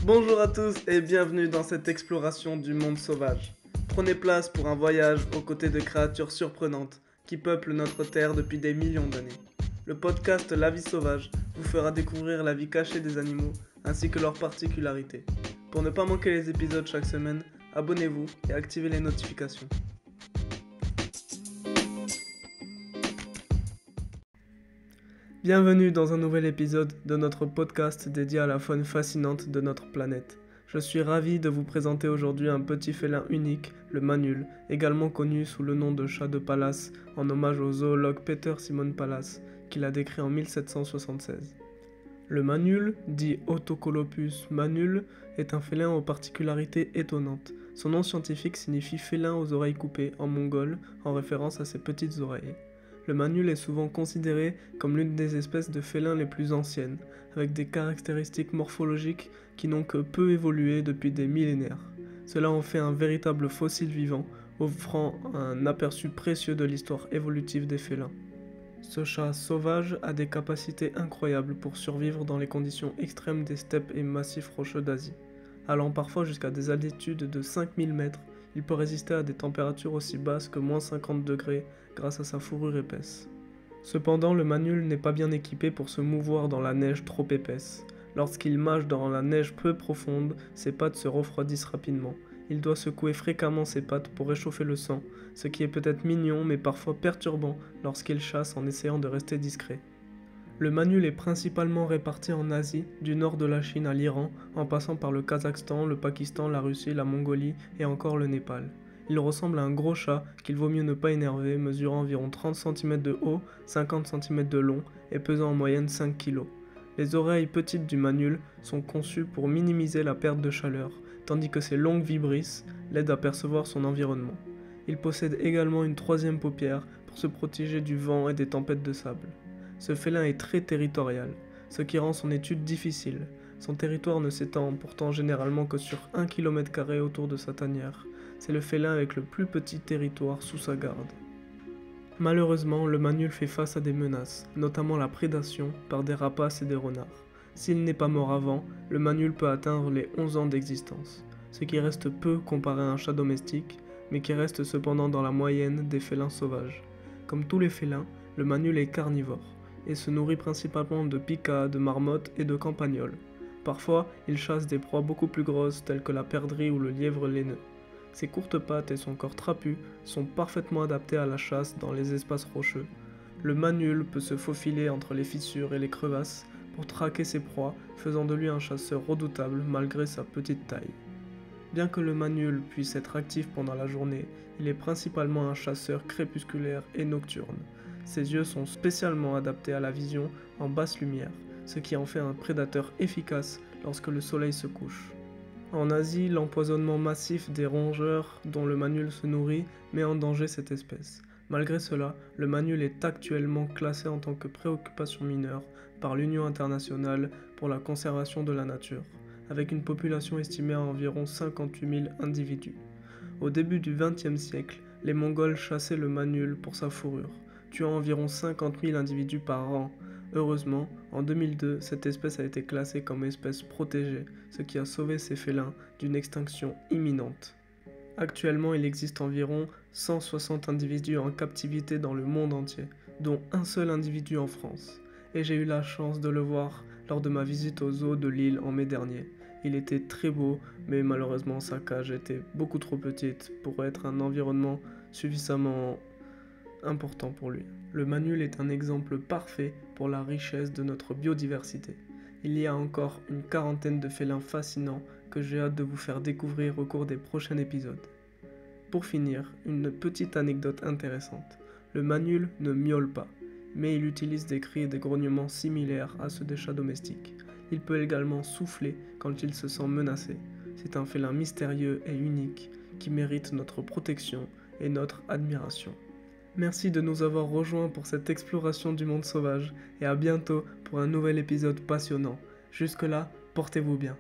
Bonjour à tous et bienvenue dans cette exploration du monde sauvage. Prenez place pour un voyage aux côtés de créatures surprenantes qui peuplent notre terre depuis des millions d'années. Le podcast La vie sauvage vous fera découvrir la vie cachée des animaux ainsi que leurs particularités. Pour ne pas manquer les épisodes chaque semaine, abonnez-vous et activez les notifications. Bienvenue dans un nouvel épisode de notre podcast dédié à la faune fascinante de notre planète. Je suis ravi de vous présenter aujourd'hui un petit félin unique, le manule, également connu sous le nom de chat de Pallas, en hommage au zoologue Peter Simon Pallas, qui l'a décrit en 1776. Le manule, dit Autocolopus manule, est un félin aux particularités étonnantes. Son nom scientifique signifie félin aux oreilles coupées en mongol, en référence à ses petites oreilles. Le manule est souvent considéré comme l'une des espèces de félins les plus anciennes, avec des caractéristiques morphologiques qui n'ont que peu évolué depuis des millénaires. Cela en fait un véritable fossile vivant, offrant un aperçu précieux de l'histoire évolutive des félins. Ce chat sauvage a des capacités incroyables pour survivre dans les conditions extrêmes des steppes et massifs rocheux d'Asie. Allant parfois jusqu'à des altitudes de 5000 mètres, il peut résister à des températures aussi basses que moins 50 degrés grâce à sa fourrure épaisse. Cependant, le manule n'est pas bien équipé pour se mouvoir dans la neige trop épaisse. Lorsqu'il mâche dans la neige peu profonde, ses pattes se refroidissent rapidement. Il doit secouer fréquemment ses pattes pour réchauffer le sang, ce qui est peut-être mignon mais parfois perturbant lorsqu'il chasse en essayant de rester discret. Le manule est principalement réparti en Asie, du nord de la Chine à l'Iran, en passant par le Kazakhstan, le Pakistan, la Russie, la Mongolie et encore le Népal. Il ressemble à un gros chat qu'il vaut mieux ne pas énerver, mesurant environ 30 cm de haut, 50 cm de long et pesant en moyenne 5 kg. Les oreilles petites du manule sont conçues pour minimiser la perte de chaleur, tandis que ses longues vibrisses l'aident à percevoir son environnement. Il possède également une troisième paupière pour se protéger du vent et des tempêtes de sable. Ce félin est très territorial, ce qui rend son étude difficile. Son territoire ne s'étend pourtant généralement que sur 1 km² autour de sa tanière. C'est le félin avec le plus petit territoire sous sa garde. Malheureusement, le manule fait face à des menaces, notamment la prédation par des rapaces et des renards. S'il n'est pas mort avant, le manule peut atteindre les 11 ans d'existence, ce qui reste peu comparé à un chat domestique, mais qui reste cependant dans la moyenne des félins sauvages. Comme tous les félins, le manule est carnivore et se nourrit principalement de pikas, de marmottes et de campagnols. Parfois, il chasse des proies beaucoup plus grosses telles que la perdrix ou le lièvre laineux. Ses courtes pattes et son corps trapu sont parfaitement adaptés à la chasse dans les espaces rocheux. Le manule peut se faufiler entre les fissures et les crevasses pour traquer ses proies, faisant de lui un chasseur redoutable malgré sa petite taille. Bien que le manule puisse être actif pendant la journée, il est principalement un chasseur crépusculaire et nocturne. Ses yeux sont spécialement adaptés à la vision en basse lumière, ce qui en fait un prédateur efficace lorsque le soleil se couche. En Asie, l'empoisonnement massif des rongeurs dont le manule se nourrit met en danger cette espèce. Malgré cela, le manule est actuellement classé en tant que préoccupation mineure par l'Union internationale pour la conservation de la nature, avec une population estimée à environ 58 000 individus. Au début du XXe siècle, les Mongols chassaient le manule pour sa fourrure, tuant environ 50 000 individus par an. Heureusement, en 2002, cette espèce a été classée comme espèce protégée, ce qui a sauvé ces félins d'une extinction imminente. Actuellement, il existe environ 160 individus en captivité dans le monde entier, dont un seul individu en France. Et j'ai eu la chance de le voir lors de ma visite au zoo de Lille en mai dernier. Il était très beau, mais malheureusement sa cage était beaucoup trop petite pour être un environnement suffisamment important pour lui. Le manule est un exemple parfait pour la richesse de notre biodiversité. Il y a encore une quarantaine de félins fascinants que j'ai hâte de vous faire découvrir au cours des prochains épisodes. Pour finir, une petite anecdote intéressante. Le manule ne miaule pas, mais il utilise des cris et des grognements similaires à ceux des chats domestiques. Il peut également souffler quand il se sent menacé. C'est un félin mystérieux et unique qui mérite notre protection et notre admiration. Merci de nous avoir rejoints pour cette exploration du monde sauvage et à bientôt pour un nouvel épisode passionnant. Jusque-là, portez-vous bien.